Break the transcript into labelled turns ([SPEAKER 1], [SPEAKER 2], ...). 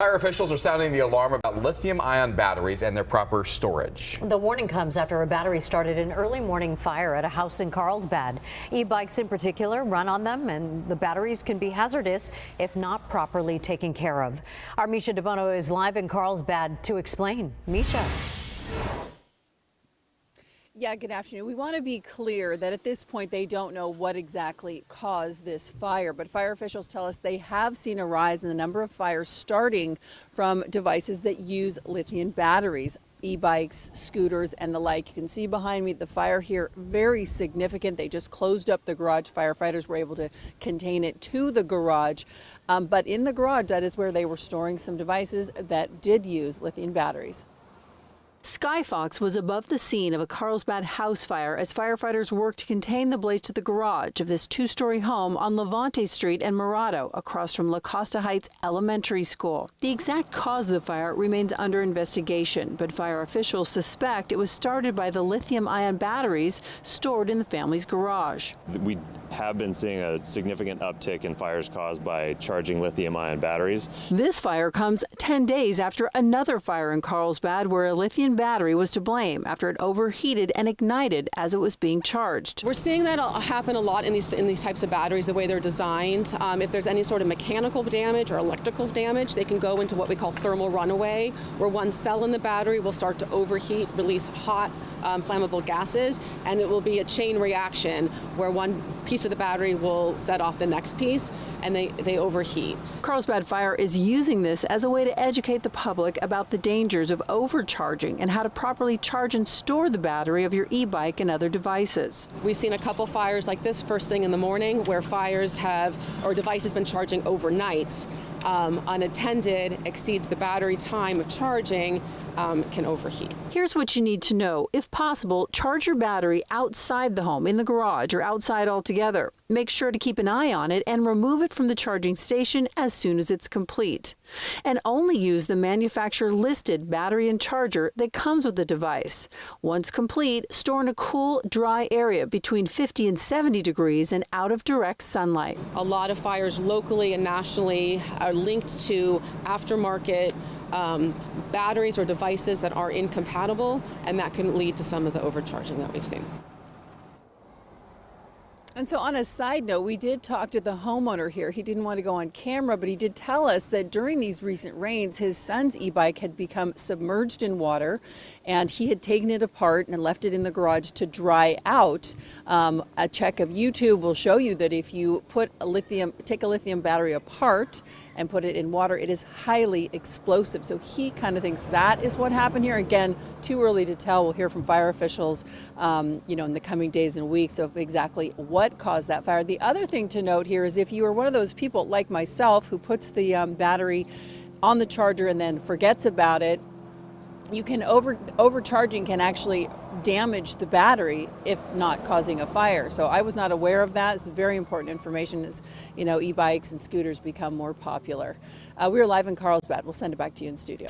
[SPEAKER 1] Fire officials are sounding the alarm about lithium-ion batteries and their proper storage.
[SPEAKER 2] The warning comes after a battery started an early morning fire at a house in Carlsbad. E-bikes in particular run on them, and the batteries can be hazardous if not properly taken care of. Our Misha DeBono is live in Carlsbad to explain. Misha.
[SPEAKER 3] Yeah, good afternoon. We want to be clear that at this point they don't know what exactly caused this fire, but fire officials tell us they have seen a rise in the number of fires starting from devices that use lithium batteries, e-bikes, scooters, and the like. You can see behind me the fire here, very significant. They just closed up the garage. Firefighters were able to contain it to the garage, but in the garage, that is where they were storing some devices that did use lithium batteries.
[SPEAKER 4] Skyfox was above the scene of a Carlsbad house fire as firefighters worked to contain the blaze to the garage of this two-story home on Levante Street and Murado, across from La Costa Heights Elementary School. The exact cause of the fire remains under investigation, but fire officials suspect it was started by the lithium-ion batteries stored in the family's garage.
[SPEAKER 5] We have been seeing a significant uptick in fires caused by charging lithium-ion batteries.
[SPEAKER 4] This fire comes 10 days after another fire in Carlsbad where a lithium battery was to blame after it overheated and ignited as it was being charged.
[SPEAKER 6] We're seeing that happen a lot in these types of batteries, the way they're designed. If there's any sort of mechanical damage or electrical damage, they can go into what we call thermal runaway, where one cell in the battery will start to overheat, release hot, flammable gases, and it will be a chain reaction where one piece of the battery will set off the next piece, and they overheat.
[SPEAKER 4] Carlsbad Fire is using this as a way to educate the public about the dangers of overcharging and how to properly charge and store the battery of your e-bike and other devices.
[SPEAKER 6] We've seen a couple fires like this first thing in the morning where devices been charging overnight, unattended, exceeds the battery time of charging, can overheat.
[SPEAKER 4] Here's what you need to know. If possible, charge your battery outside the home, in the garage, or outside altogether. Make sure to keep an eye on it and remove it from the charging station as soon as it's complete. And only use the manufacturer-listed battery and charger that comes with the device. Once complete, store in a cool, dry area between 50 and 70 degrees and out of direct sunlight.
[SPEAKER 6] A lot of fires locally and nationally are linked to aftermarket batteries or devices that are incompatible, and that can lead to some of the overcharging that we've seen.
[SPEAKER 3] And so on a side note, we did talk to the homeowner here. He didn't want to go on camera, but he did tell us that during these recent rains, his son's e-bike had become submerged in water, and he had taken it apart and left it in the garage to dry out. A check of YouTube will show you that if you take a lithium battery apart and put it in water, it is highly explosive. So he kind of thinks that is what happened here. Again, too early to tell. We'll hear from fire officials, in the coming days and weeks of exactly what caused that fire. The other thing to note here is if you are one of those people like myself who puts the battery on the charger and then forgets about it, you can overcharging can actually damage the battery if not causing a fire. So I was not aware of that. It's very important information as e-bikes and scooters become more popular. We are live in Carlsbad. We'll send it back to you in studio.